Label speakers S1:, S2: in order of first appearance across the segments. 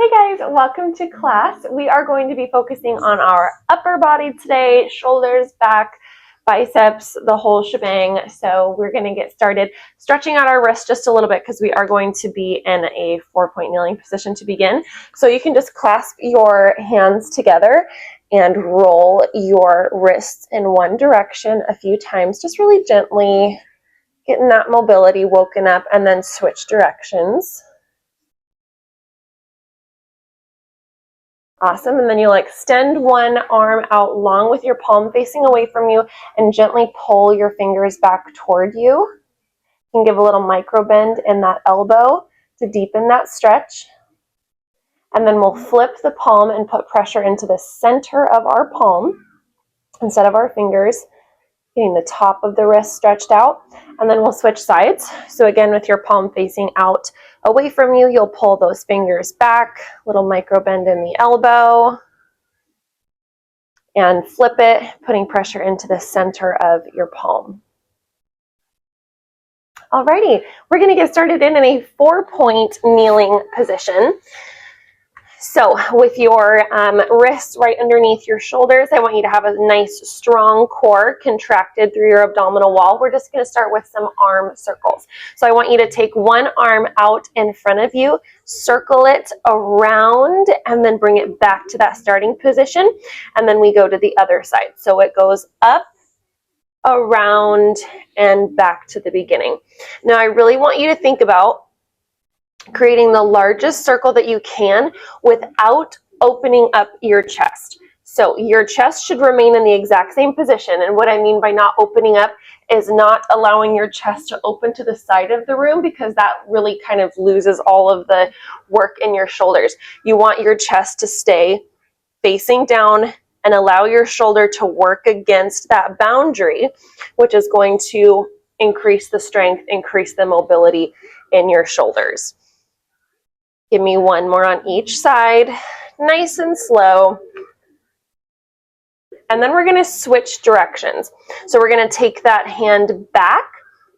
S1: Hey guys, welcome to class. We are going to be focusing on our upper body today, shoulders, back, biceps, the whole shebang. So we're going to get started stretching out our wrists just a little bit because we are going to be in a 4-point kneeling position to begin. So you can just clasp your hands together and roll your wrists in one direction a few times, just really gently getting that mobility woken up, and then switch directions. Awesome. And then you'll extend one arm out long with your palm facing away from you and gently pull your fingers back toward you. You can give a little micro bend in that elbow to deepen that stretch. And then we'll flip the palm and put pressure into the center of our palm instead of our fingers, getting the top of the wrist stretched out. And then we'll switch sides. So again, with your palm facing out away from you, you'll pull those fingers back, little micro bend in the elbow, and flip it, putting pressure into the center of your palm. Alrighty, we're going to get started in a 4-point kneeling position. So with your wrists right underneath your shoulders, I want you to have a nice strong core contracted through your abdominal wall. We're just going to start with some arm circles. So I want you to take one arm out in front of you, circle it around, and then bring it back to that starting position. And then we go to the other side. So it goes up, around, and back to the beginning. Now I really want you to think about creating the largest circle that you can without opening up your chest. So your chest should remain in the exact same position. And what I mean by not opening up is not allowing your chest to open to the side of the room, because that really kind of loses all of the work in your shoulders. You want your chest to stay facing down and allow your shoulder to work against that boundary, which is going to increase the strength, increase the mobility in your shoulders. Give me one more on each side, nice and slow. And then we're going to switch directions. So we're going to take that hand back,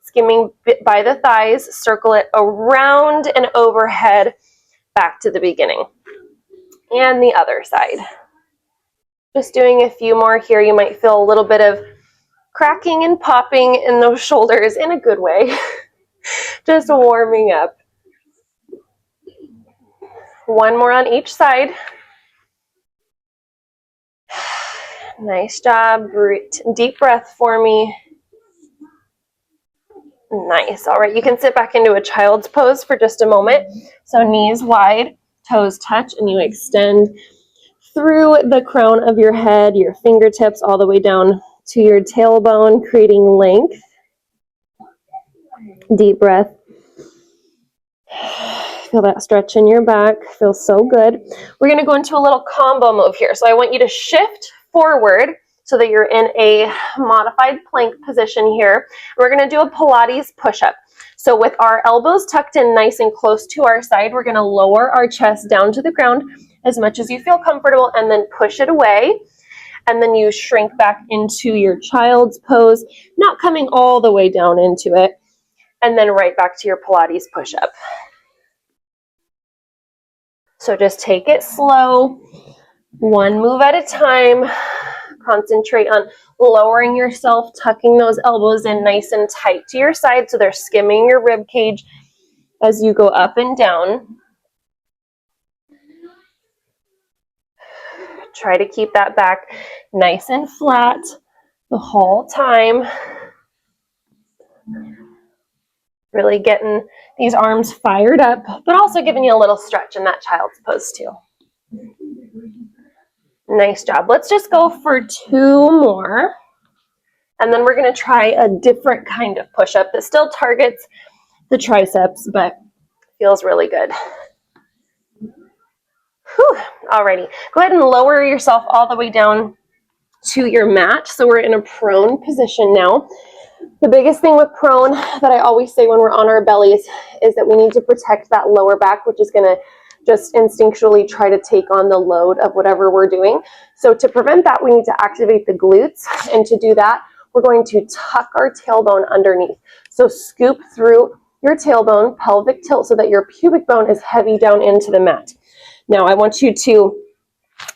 S1: skimming by the thighs, circle it around and overhead, back to the beginning. And the other side. Just doing a few more here. You might feel a little bit of cracking and popping in those shoulders in a good way. Just warming up. One more on each side. Nice job. Deep breath for me. Nice. All right, you can sit back into a child's pose for just a moment. So knees wide, toes touch, and you extend through the crown of your head, your fingertips all the way down to your tailbone, creating length. Deep breath. Feel that stretch in your back. Feels so good. We're going to go into a little combo move here. So I want you to shift forward so that you're in a modified plank position here. We're going to do a Pilates push-up. So with our elbows tucked in nice and close to our side, we're going to lower our chest down to the ground as much as you feel comfortable, and then push it away. And then you shrink back into your child's pose, not coming all the way down into it. And then right back to your Pilates push-up. So just take it slow, one move at a time. Concentrate on lowering yourself, tucking those elbows in nice and tight to your side so they're skimming your rib cage as you go up and down. Try to keep that back nice and flat the whole time. Really getting these arms fired up, but also giving you a little stretch in that child's pose too. Nice job. Let's just go for 2 more. And then we're going to try a different kind of push-up that still targets the triceps, but feels really good. Whew. Alrighty. Go ahead and lower yourself all the way down to your mat. So we're in a prone position now. The biggest thing with prone that I always say when we're on our bellies is that we need to protect that lower back, which is going to just instinctually try to take on the load of whatever we're doing. So to prevent that, we need to activate the glutes. And to do that, we're going to tuck our tailbone underneath. So scoop through your tailbone, pelvic tilt, so that your pubic bone is heavy down into the mat. Now I want you to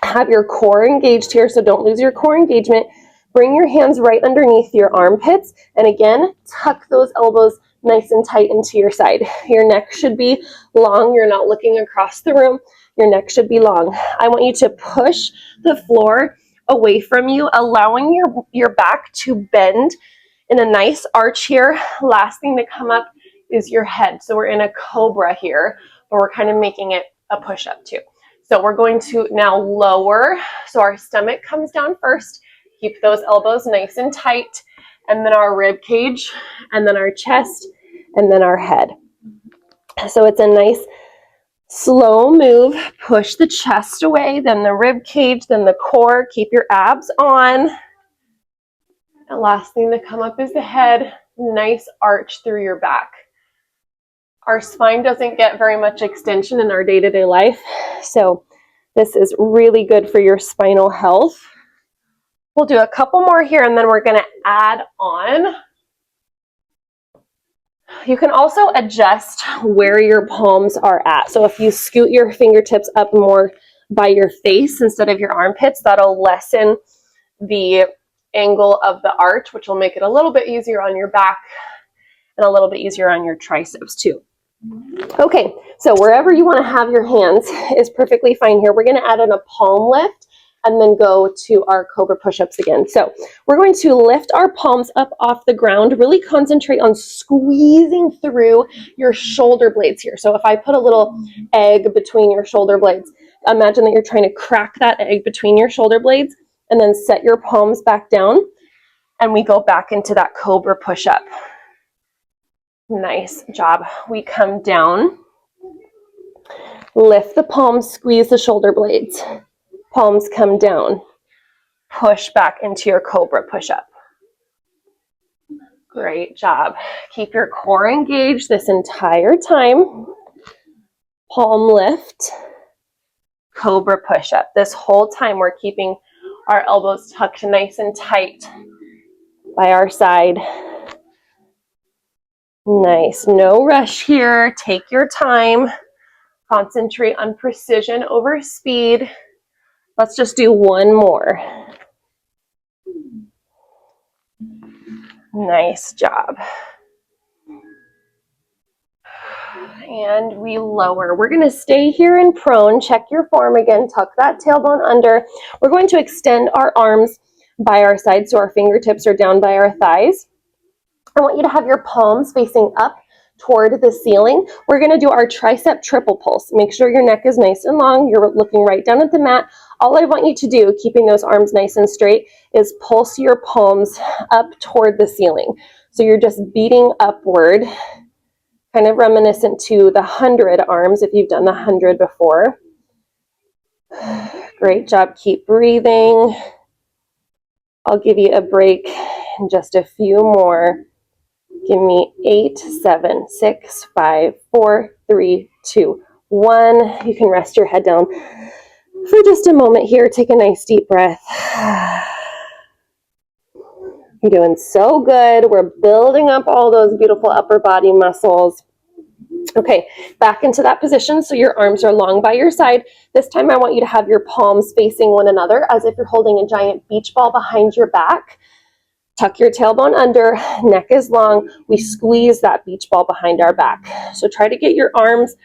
S1: have your core engaged here, so don't lose your core engagement. Bring your hands right underneath your armpits, and again, tuck those elbows nice and tight into your side. Your neck should be long. You're not looking across the room. Your neck should be long. I want you to push the floor away from you, allowing your back to bend in a nice arch here. Last thing to come up is your head. So we're in a cobra here, but we're kind of making it a push-up too. So we're going to now lower, so our stomach comes down first. Keep those elbows nice and tight, and then our rib cage, and then our chest, and then our head. So it's a nice slow move. Push the chest away, then the rib cage, then the core. Keep your abs on. And last thing to come up is the head. Nice arch through your back. Our spine doesn't get very much extension in our day-to-day life, so this is really good for your spinal health. We'll do a couple more here, and then we're going to add on. You can also adjust where your palms are at. So if you scoot your fingertips up more by your face instead of your armpits, that'll lessen the angle of the arch, which will make it a little bit easier on your back and a little bit easier on your triceps too. Okay, so wherever you want to have your hands is perfectly fine here. We're going to add in a palm lift and then go to our cobra push-ups again. So we're going to lift our palms up off the ground, really concentrate on squeezing through your shoulder blades here. So if I put a little egg between your shoulder blades, imagine that you're trying to crack that egg between your shoulder blades, and then set your palms back down, and we go back into that cobra push-up. Nice job. We come down, lift the palms, squeeze the shoulder blades. Palms come down. Push back into your cobra push-up. Great job. Keep your core engaged this entire time. Palm lift, cobra push-up. This whole time we're keeping our elbows tucked nice and tight by our side. Nice. No rush here. Take your time. Concentrate on precision over speed. Let's just do one more. Nice job. And we lower. We're going to stay here in prone. Check your form again. Tuck that tailbone under. We're going to extend our arms by our side so our fingertips are down by our thighs. I want you to have your palms facing up toward the ceiling. We're going to do our tricep triple pulse. Make sure your neck is nice and long. You're looking right down at the mat. All I want you to do, keeping those arms nice and straight, is pulse your palms up toward the ceiling. So you're just beating upward, kind of reminiscent to the 100 arms if you've done the 100 before. Great job. Keep breathing. I'll give you a break in just a few more. Give me 8, 7, 6, 5, 4, 3, 2, 1. You can rest your head down for just a moment here. Take a nice deep breath. You're doing so good. We're building up all those beautiful upper body muscles. Okay, back into that position so your arms are long by your side. This time I want you to have your palms facing one another as if you're holding a giant beach ball behind your back. Tuck your tailbone under, neck is long. We squeeze that beach ball behind our back. So try to get your arms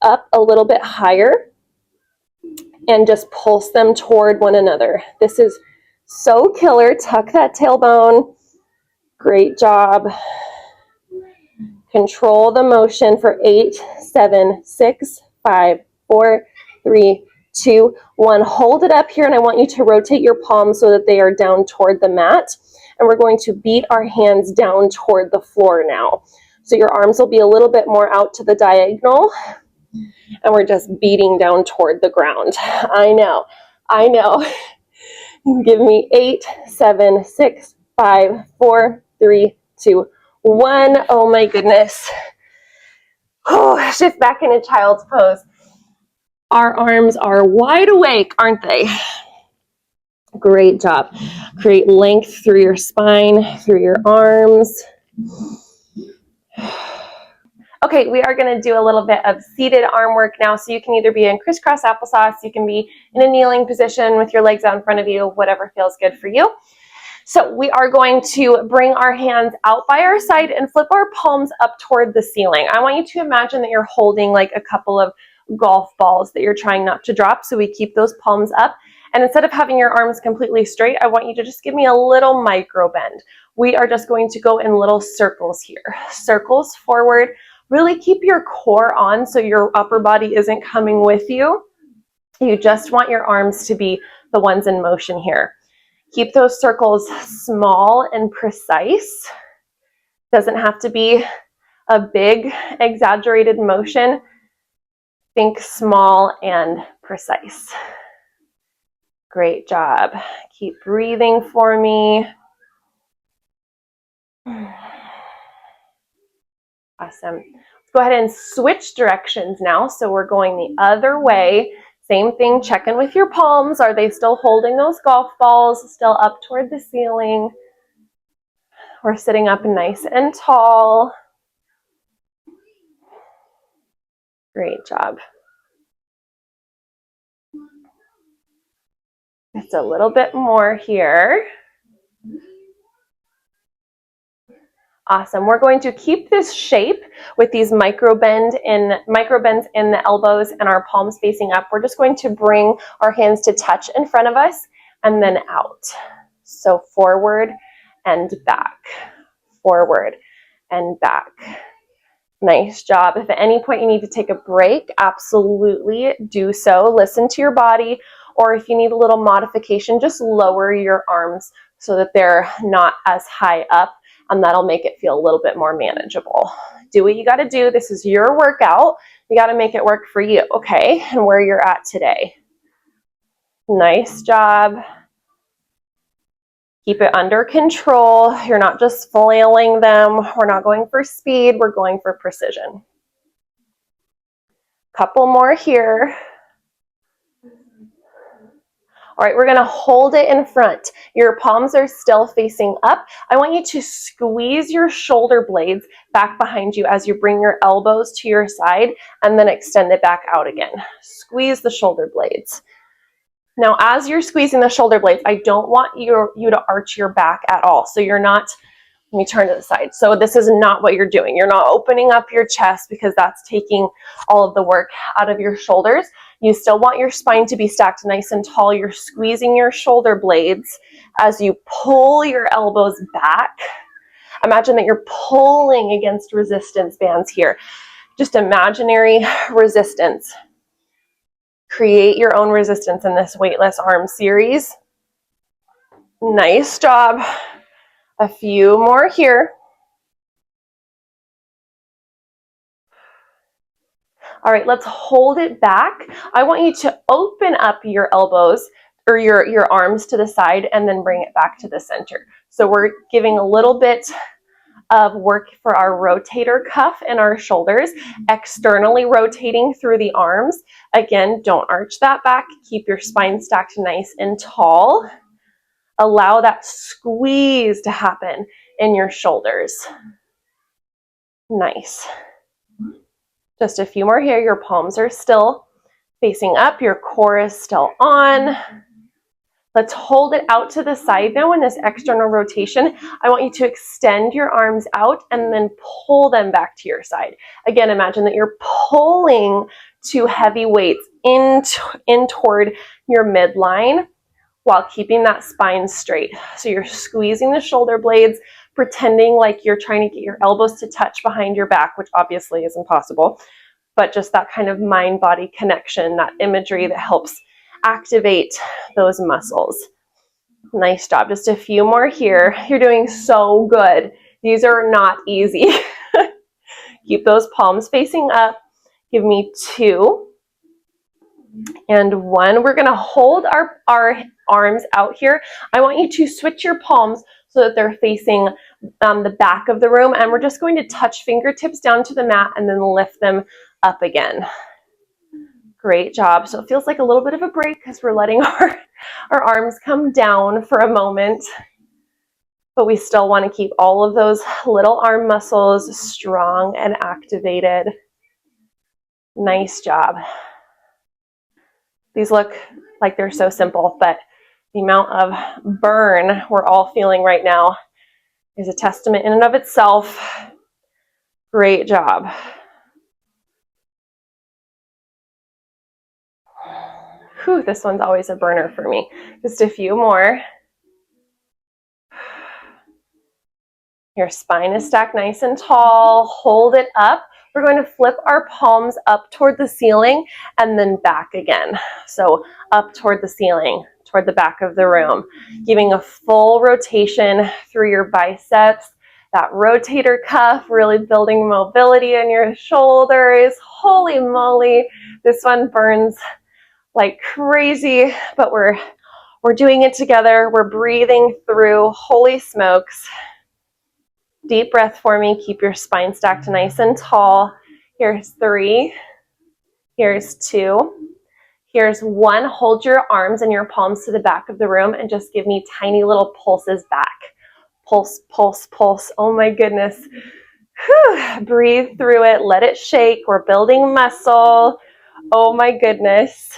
S1: up a little bit higher and just pulse them toward one another. This is so killer. Tuck that tailbone. Great job. Control the motion for 8, 7, 6, 5, 4, 3, 2, 1. Hold it up here, and I want you to rotate your palms so that they are down toward the mat. And we're going to beat our hands down toward the floor now. So your arms will be a little bit more out to the diagonal, and we're just beating down toward the ground. I know. Give me 8, 7, 6, 5, 4, 3, 2, 1. Oh my goodness. Oh, shift back into child's pose. Our arms are wide awake, aren't they? Great job. Create length through your spine, through your arms. Okay, we are going to do a little bit of seated arm work now. So you can either be in crisscross applesauce, you can be in a kneeling position with your legs out in front of you, whatever feels good for you. So we are going to bring our hands out by our side and flip our palms up toward the ceiling. I want you to imagine that you're holding like a couple of golf balls that you're trying not to drop. So we keep those palms up. And instead of having your arms completely straight, I want you to just give me a little micro bend. We are just going to go in little circles here. Circles forward. Really keep your core on so your upper body isn't coming with you. You just want your arms to be the ones in motion here. Keep those circles small and precise. Doesn't have to be a big, exaggerated motion. Think small and precise. Great job. Keep breathing for me. Awesome. Let's go ahead and switch directions now. So we're going the other way. Same thing, check in with your palms. Are they still holding those golf balls? Still up toward the ceiling? We're sitting up nice and tall. Great job. Just a little bit more here. Awesome. We're going to keep this shape with these micro bends in the elbows and our palms facing up. We're just going to bring our hands to touch in front of us and then out. So forward and back, forward and back. Nice job. If at any point you need to take a break, absolutely do so. Listen to your body, or if you need a little modification, just lower your arms so that they're not as high up, and that'll make it feel a little bit more manageable. Do what you got to do. This is your workout. You got to make it work for you, okay? And where you're at today. Nice job. Keep it under control. You're not just flailing them. We're not going for speed. We're going for precision. Couple more here. All right, we're going to hold it in front. Your palms are still facing up. I want you to squeeze your shoulder blades back behind you as you bring your elbows to your side and then extend it back out again. Squeeze the shoulder blades. Now, as you're squeezing the shoulder blades, I don't want you to arch your back at all. So you're not, let me turn to the side. So this is not what you're doing. You're not opening up your chest because that's taking all of the work out of your shoulders. You still want your spine to be stacked nice and tall. You're squeezing your shoulder blades as you pull your elbows back. Imagine that you're pulling against resistance bands here. Just imaginary resistance. Create your own resistance in this weightless arm series. Nice job. A few more here. All right, let's hold it back. I want you to open up your elbows or your arms to the side and then bring it back to the center. So we're giving a little bit of work for our rotator cuff and our shoulders, externally rotating through the arms. Again, don't arch that back. Keep your spine stacked nice and tall. Allow that squeeze to happen in your shoulders. Nice. Just a few more here. Your palms are still facing up. Your core is still on. Let's hold it out to the side now in this external rotation. I want you to extend your arms out and then pull them back to your side. Again, imagine that you're pulling two heavy weights in toward your midline while keeping that spine straight. So you're squeezing the shoulder blades, pretending like you're trying to get your elbows to touch behind your back, which obviously is impossible, but just that kind of mind-body connection, that imagery that helps activate those muscles. Nice job. Just a few more here. You're doing so good. These are not easy. Keep those palms facing up. Give me 2 and 1. We're going to hold our arms out here. I want you to switch your palms so that they're facing the back of the room, and we're just going to touch fingertips down to the mat and then lift them up again. Great job. So it feels like a little bit of a break because we're letting our arms come down for a moment. but we still want to keep all of those little arm muscles strong and activated. Nice job. These look like they're so simple, but the amount of burn we're all feeling right now is a testament in and of itself. Great job. Whew, this one's always a burner for me. Just a few more. Your spine is stacked nice and tall. Hold it up. We're going to flip our palms up toward the ceiling and then back again. So up toward the ceiling, toward the back of the room, giving a full rotation through your biceps. That rotator cuff, really building mobility in your shoulders. Holy moly, this one burns like crazy, but we're doing it together. We're breathing through. Holy smokes. Deep breath for me. Keep your spine stacked nice and tall. Here's 3. Here's 2. Here's 1. Hold your arms and your palms to the back of the room and just give me tiny little pulses back. Pulse, pulse, pulse. Oh my goodness. Whew. Breathe through it. Let it shake. We're building muscle. Oh my goodness.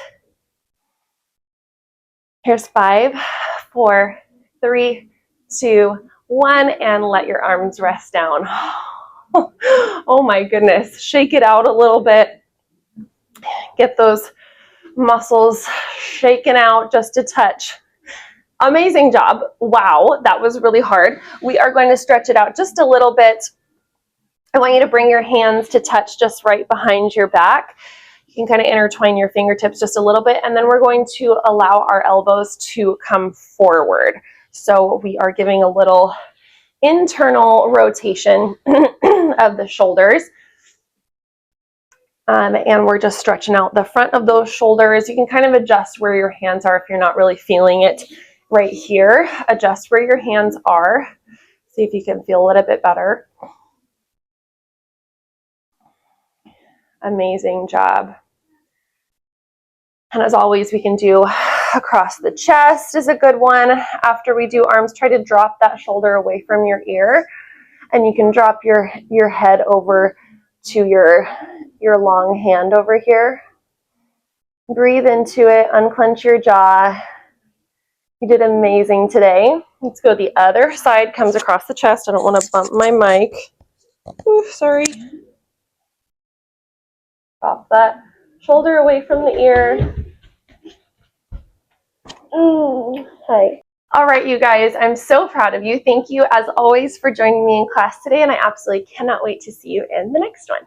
S1: Here's 5, 4, 3, 2, 1, and let your arms rest down. Oh my goodness. Shake it out a little bit. Get those muscles shaken out just a touch. Amazing job. Wow, that was really hard. We are going to stretch it out just a little bit. I want you to bring your hands to touch just right behind your back. You can kind of intertwine your fingertips just a little bit, and then we're going to allow our elbows to come forward. So we are giving a little internal rotation of the shoulders. And we're just stretching out the front of those shoulders. You can kind of adjust where your hands are if you're not really feeling it right here. Adjust where your hands are. See if you can feel a little bit better. Amazing job. And as always, we can do across the chest is a good one. After we do arms, try to drop that shoulder away from your ear. And you can drop your head over to your long hand over here. Breathe into it, unclench your jaw. You did amazing today. Let's go the other side, comes across the chest. I don't want to bump my mic. Ooh, sorry. Drop that shoulder away from the ear. Hi. All right, you guys, I'm so proud of you. Thank you, as always, for joining me in class today, and I absolutely cannot wait to see you in the next one.